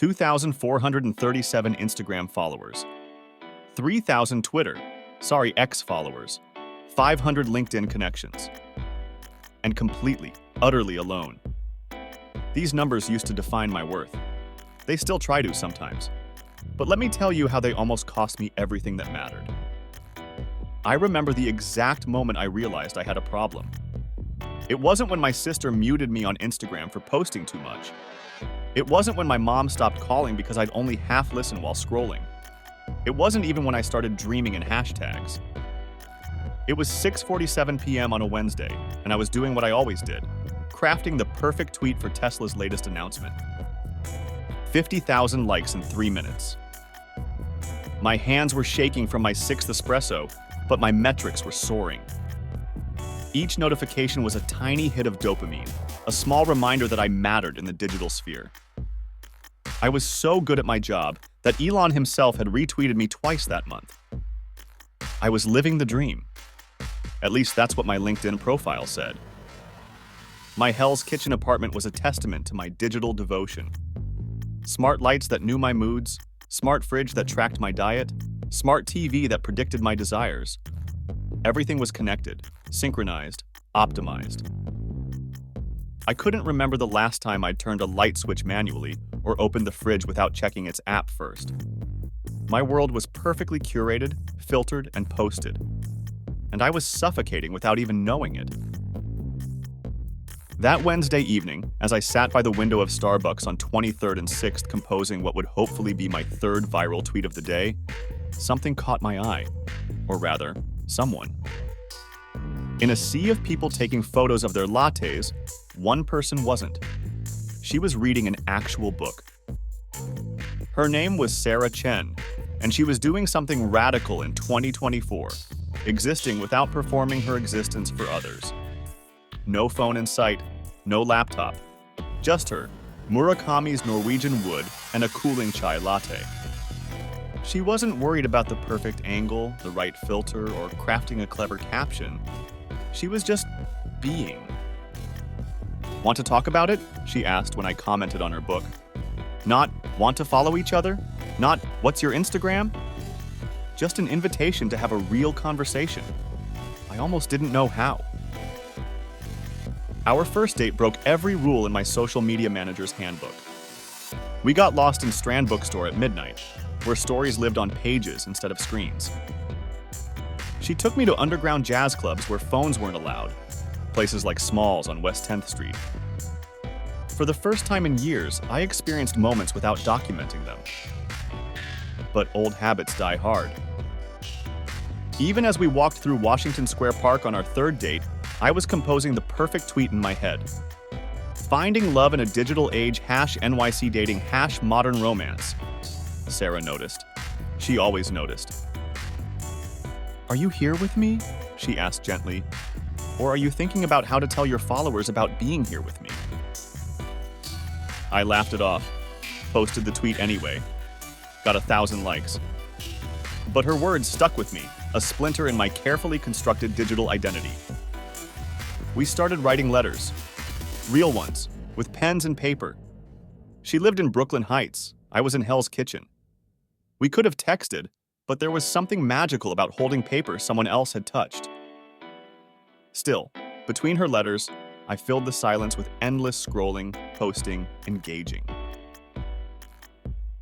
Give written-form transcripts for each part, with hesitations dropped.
2,437 Instagram followers, 3,000 X followers, 500 LinkedIn connections, and completely, utterly alone. These numbers used to define my worth. They still try to sometimes. But let me tell you how they almost cost me everything that mattered. I remember the exact moment I realized I had a problem. It wasn't when my sister muted me on Instagram for posting too much. It wasn't when my mom stopped calling because I'd only half listened while scrolling. It wasn't even when I started dreaming in hashtags. It was 6:47 p.m. on a Wednesday, and I was doing what I always did, crafting the perfect tweet for Tesla's latest announcement. 50,000 likes in 3 minutes. My hands were shaking from my 6th espresso, but my metrics were soaring. Each notification was a tiny hit of dopamine, a small reminder that I mattered in the digital sphere. I was so good at my job that Elon himself had retweeted me twice that month. I was living the dream. At least that's what my LinkedIn profile said. My Hell's Kitchen apartment was a testament to my digital devotion. Smart lights that knew my moods, smart fridge that tracked my diet, smart TV that predicted my desires. Everything was connected, synchronized, optimized. I couldn't remember the last time I'd turned a light switch manually or opened the fridge without checking its app first. My world was perfectly curated, filtered, and posted. And I was suffocating without even knowing it. That Wednesday evening, as I sat by the window of Starbucks on 23rd and 6th composing what would hopefully be my 3rd viral tweet of the day, something caught my eye. Or rather, someone. In a sea of people taking photos of their lattes, one person wasn't. She was reading an actual book. Her name was Sarah Chen, and she was doing something radical in 2024, existing without performing her existence for others. No phone in sight, no laptop. Just her, Murakami's Norwegian wood, and a cooling chai latte. She wasn't worried about the perfect angle, the right filter, or crafting a clever caption. She was just being. Want to talk about it? She asked when I commented on her book. Not, want to follow each other? Not, what's your Instagram? Just an invitation to have a real conversation. I almost didn't know how. Our first date broke every rule in my social media manager's handbook. We got lost in Strand Bookstore at midnight, where stories lived on pages instead of screens. She took me to underground jazz clubs where phones weren't allowed, places like Smalls on West 10th Street. For the first time in years, I experienced moments without documenting them. But old habits die hard. Even as we walked through Washington Square Park on our 3rd date, I was composing the perfect tweet in my head. Finding love in a digital age #NYC dating #modern romance. Sarah noticed. She always noticed. Are you here with me? She asked gently. Or are you thinking about how to tell your followers about being here with me? I laughed it off, posted the tweet anyway. Got 1,000 likes. But her words stuck with me, a splinter in my carefully constructed digital identity. We started writing letters. Real ones, with pens and paper. She lived in Brooklyn Heights. I was in Hell's Kitchen. We could have texted, but there was something magical about holding paper someone else had touched. Still, between her letters, I filled the silence with endless scrolling, posting, engaging.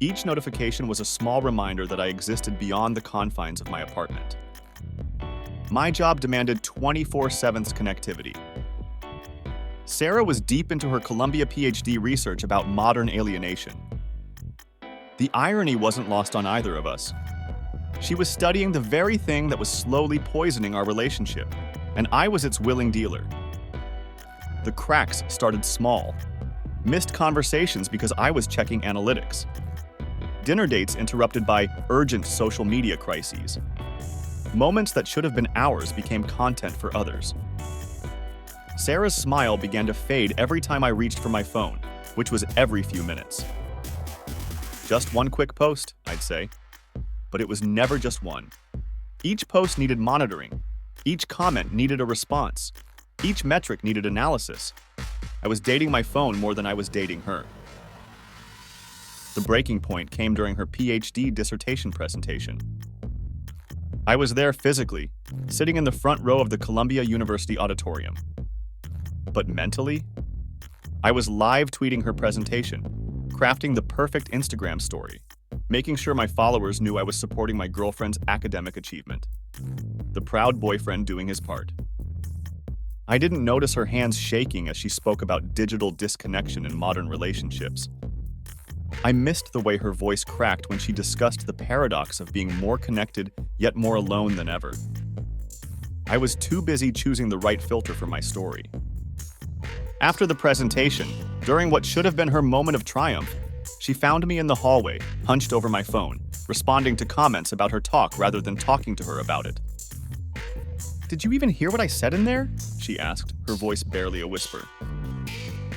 Each notification was a small reminder that I existed beyond the confines of my apartment. My job demanded 24/7 connectivity. Sarah was deep into her Columbia PhD research about modern alienation. The irony wasn't lost on either of us. She was studying the very thing that was slowly poisoning our relationship, and I was its willing dealer. The cracks started small. Missed conversations because I was checking analytics. Dinner dates interrupted by urgent social media crises. Moments that should have been hours became content for others. Sarah's smile began to fade every time I reached for my phone, which was every few minutes. Just one quick post, I'd say. But it was never just one. Each post needed monitoring. Each comment needed a response. Each metric needed analysis. I was dating my phone more than I was dating her. The breaking point came during her PhD dissertation presentation. I was there physically, sitting in the front row of the Columbia University auditorium. But mentally, I was live tweeting her presentation, crafting the perfect Instagram story, making sure my followers knew I was supporting my girlfriend's academic achievement. The proud boyfriend doing his part. I didn't notice her hands shaking as she spoke about digital disconnection in modern relationships. I missed the way her voice cracked when she discussed the paradox of being more connected yet more alone than ever. I was too busy choosing the right filter for my story. After the presentation, during what should have been her moment of triumph, she found me in the hallway, hunched over my phone, responding to comments about her talk rather than talking to her about it. "Did you even hear what I said in there?" she asked, her voice barely a whisper.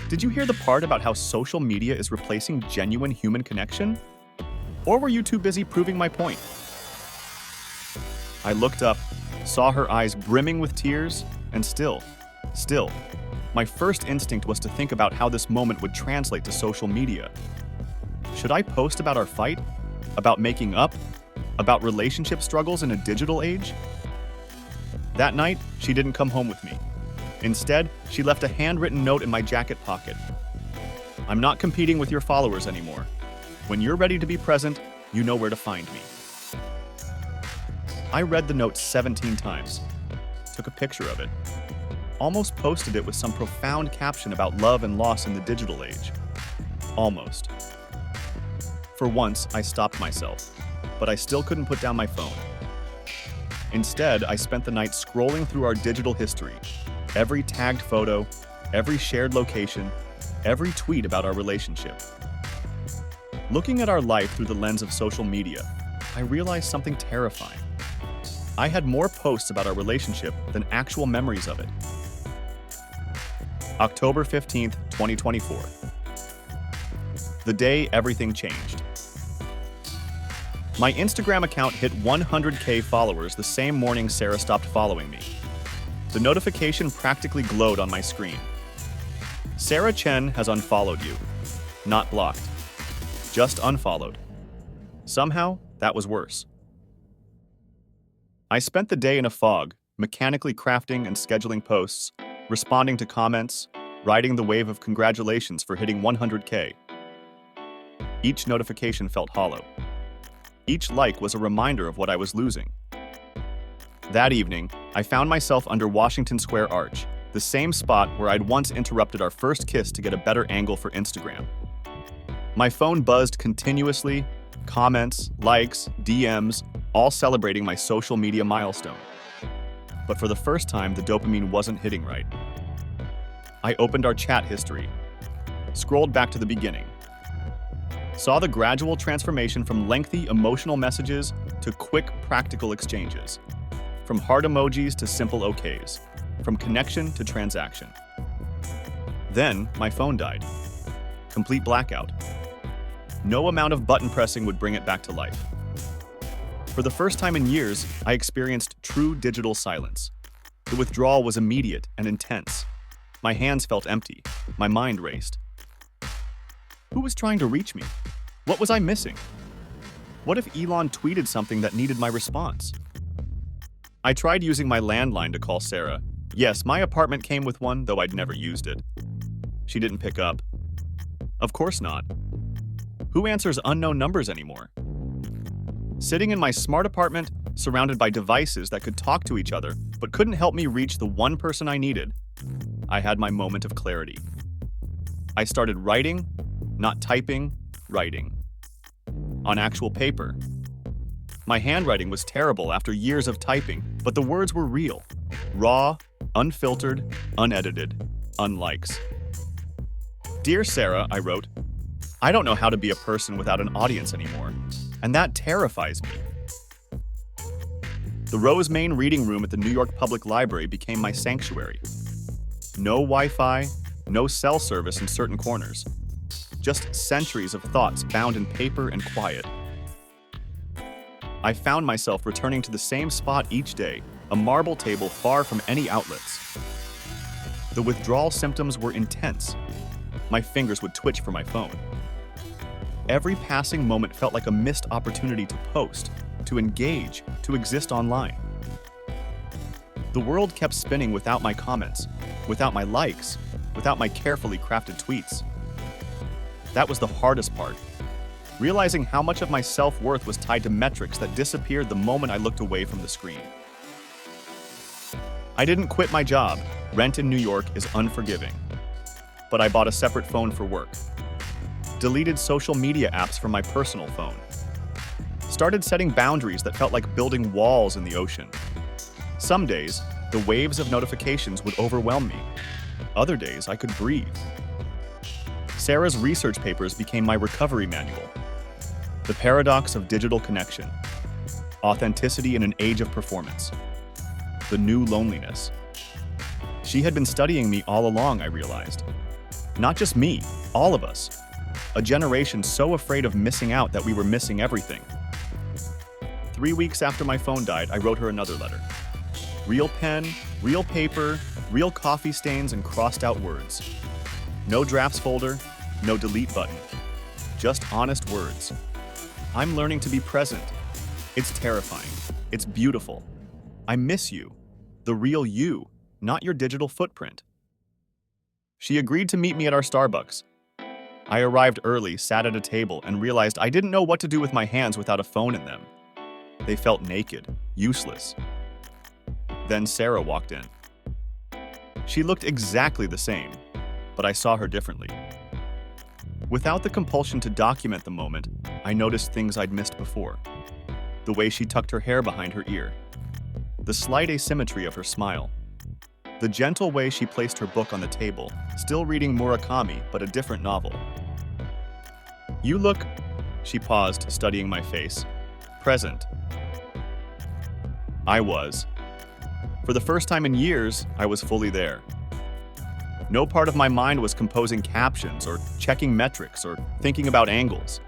"Did you hear the part about how social media is replacing genuine human connection? Or were you too busy proving my point?" I looked up, saw her eyes brimming with tears, and still, my first instinct was to think about how this moment would translate to social media. Should I post about our fight? About making up? About relationship struggles in a digital age? That night, she didn't come home with me. Instead, she left a handwritten note in my jacket pocket. "I'm not competing with your followers anymore. When you're ready to be present, you know where to find me." I read the note 17 times, took a picture of it, almost posted it with some profound caption about love and loss in the digital age. Almost. For once, I stopped myself, but I still couldn't put down my phone. Instead, I spent the night scrolling through our digital history, every tagged photo, every shared location, every tweet about our relationship. Looking at our life through the lens of social media, I realized something terrifying. I had more posts about our relationship than actual memories of it. October 15th, 2024. The day everything changed. My Instagram account hit 100K followers the same morning Sarah stopped following me. The notification practically glowed on my screen. "Sarah Chen has unfollowed you." Not blocked. Just unfollowed. Somehow, that was worse. I spent the day in a fog, mechanically crafting and scheduling posts, responding to comments, riding the wave of congratulations for hitting 100K. Each notification felt hollow. Each like was a reminder of what I was losing. That evening, I found myself under Washington Square Arch, the same spot where I'd once interrupted our first kiss to get a better angle for Instagram. My phone buzzed continuously, comments, likes, DMs, all celebrating my social media milestone. But for the first time, the dopamine wasn't hitting right. I opened our chat history, scrolled back to the beginning, saw the gradual transformation from lengthy emotional messages to quick practical exchanges, from heart emojis to simple OKs, from connection to transaction. Then my phone died. Complete blackout. No amount of button pressing would bring it back to life. For the first time in years, I experienced true digital silence. The withdrawal was immediate and intense. My hands felt empty. My mind raced. Who was trying to reach me? What was I missing? What if Elon tweeted something that needed my response? I tried using my landline to call Sarah. Yes, my apartment came with one, though I'd never used it. She didn't pick up. Of course not. Who answers unknown numbers anymore? Sitting in my smart apartment, surrounded by devices that could talk to each other, but couldn't help me reach the one person I needed, I had my moment of clarity. I started writing, not typing, writing. On actual paper. My handwriting was terrible after years of typing, but the words were real, raw, unfiltered, unedited, unlikes. "Dear Sarah," I wrote, "I don't know how to be a person without an audience anymore, and that terrifies me." The Rose Main Reading Room at the New York Public Library became my sanctuary. No Wi-Fi, no cell service in certain corners. Just centuries of thoughts bound in paper and quiet. I found myself returning to the same spot each day, a marble table far from any outlets. The withdrawal symptoms were intense. My fingers would twitch for my phone. Every passing moment felt like a missed opportunity to post, to engage, to exist online. The world kept spinning without my comments, without my likes, without my carefully crafted tweets. That was the hardest part, realizing how much of my self-worth was tied to metrics that disappeared the moment I looked away from the screen. I didn't quit my job. Rent in New York is unforgiving. But I bought a separate phone for work. Deleted social media apps from my personal phone. Started setting boundaries that felt like building walls in the ocean. Some days, the waves of notifications would overwhelm me. Other days, I could breathe. Sarah's research papers became my recovery manual. The paradox of digital connection. Authenticity in an age of performance. The new loneliness. She had been studying me all along, I realized. Not just me, all of us. A generation so afraid of missing out that we were missing everything. 3 weeks after my phone died, I wrote her another letter. Real pen, real paper, real coffee stains and crossed out words. No drafts folder, no delete button. Just honest words. I'm learning to be present. It's terrifying. It's beautiful. I miss you. The real you, not your digital footprint. She agreed to meet me at our Starbucks. I arrived early, sat at a table, and realized I didn't know what to do with my hands without a phone in them. They felt naked, useless. Then Sarah walked in. She looked exactly the same, but I saw her differently. Without the compulsion to document the moment, I noticed things I'd missed before. The way she tucked her hair behind her ear. The slight asymmetry of her smile. The gentle way she placed her book on the table, still reading Murakami, but a different novel. You look, she paused, studying my face, present. I was. For the first time in years, I was fully there. No part of my mind was composing captions or checking metrics or thinking about angles.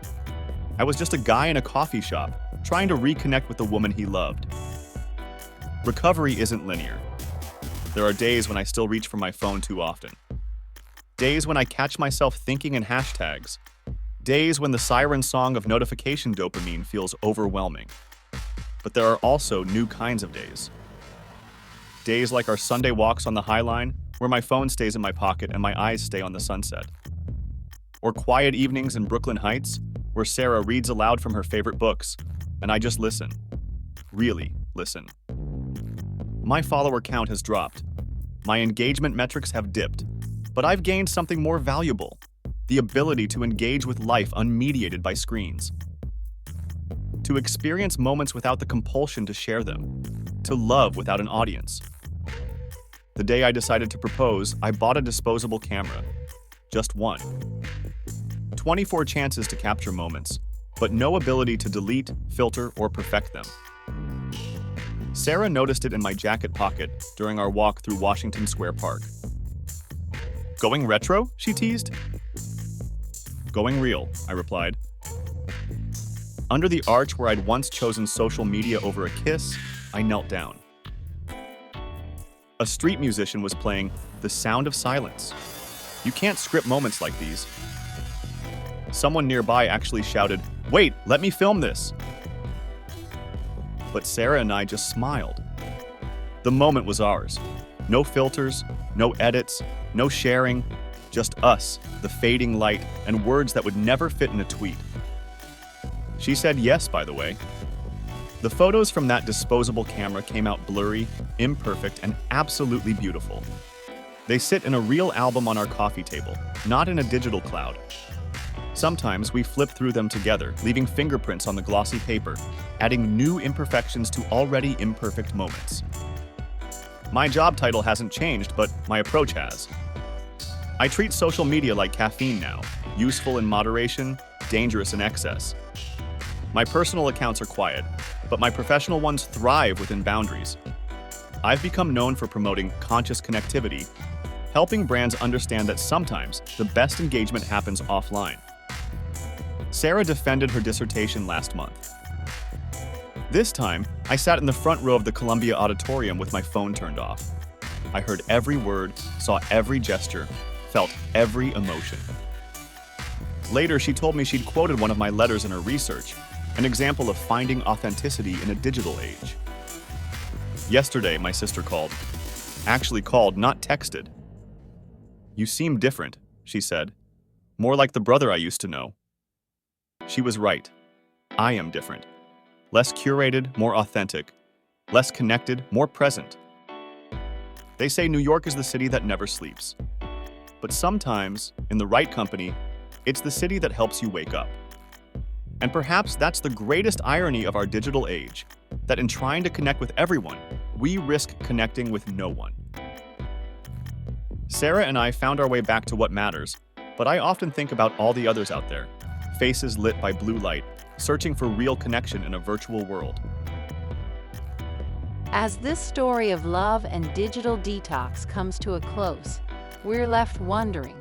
I was just a guy in a coffee shop, trying to reconnect with the woman he loved. Recovery isn't linear. There are days when I still reach for my phone too often. Days when I catch myself thinking in hashtags. Days when the siren song of notification dopamine feels overwhelming. But there are also new kinds of days. Days like our Sunday walks on the High Line, where my phone stays in my pocket and my eyes stay on the sunset. Or quiet evenings in Brooklyn Heights, where Sarah reads aloud from her favorite books, and I just listen. Really listen. My follower count has dropped. My engagement metrics have dipped. But I've gained something more valuable: the ability to engage with life unmediated by screens. To experience moments without the compulsion to share them. To love without an audience. The day I decided to propose, I bought a disposable camera. Just one. 24 chances to capture moments, but no ability to delete, filter, or perfect them. Sarah noticed it in my jacket pocket during our walk through Washington Square Park. Going retro? She teased. Going real, I replied. Under the arch where I'd once chosen social media over a kiss, I knelt down. A street musician was playing The Sound of Silence. You can't script moments like these. Someone nearby actually shouted, "Wait, let me film this!" But Sarah and I just smiled. The moment was ours. No filters, no edits, no sharing, just us, the fading light, and words that would never fit in a tweet. She said yes, by the way. The photos from that disposable camera came out blurry, imperfect, and absolutely beautiful. They sit in a real album on our coffee table, not in a digital cloud. Sometimes we flip through them together, leaving fingerprints on the glossy paper, adding new imperfections to already imperfect moments. My job title hasn't changed, but my approach has. I treat social media like caffeine now, useful in moderation, dangerous in excess. My personal accounts are quiet, but my professional ones thrive within boundaries. I've become known for promoting conscious connectivity, helping brands understand that sometimes the best engagement happens offline. Sarah defended her dissertation last month. This time, I sat in the front row of the Columbia Auditorium with my phone turned off. I heard every word, saw every gesture, felt every emotion. Later, she told me she'd quoted one of my letters in her research, an example of finding authenticity in a digital age. Yesterday, my sister called. Actually called, not texted. "You seem different," she said. "More like the brother I used to know." She was right. I am different. Less curated, more authentic. Less connected, more present. They say New York is the city that never sleeps. But sometimes, in the right company, it's the city that helps you wake up. And perhaps that's the greatest irony of our digital age, that in trying to connect with everyone, we risk connecting with no one. Sarah and I found our way back to what matters, but I often think about all the others out there, faces lit by blue light, searching for real connection in a virtual world. As this story of love and digital detox comes to a close, we're left wondering,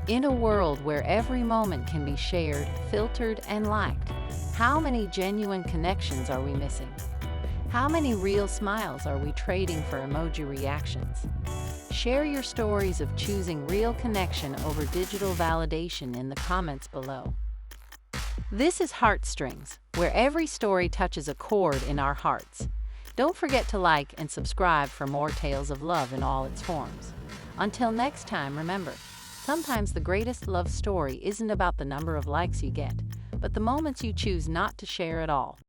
in a world where every moment can be shared, filtered, and liked, how many genuine connections are we missing? How many real smiles are we trading for emoji reactions? Share your stories of choosing real connection over digital validation in the comments below. This is Heartstrings, where every story touches a chord in our hearts. Don't forget to like and subscribe for more tales of love in all its forms. Until next time, remember, sometimes the greatest love story isn't about the number of likes you get, but the moments you choose not to share at all.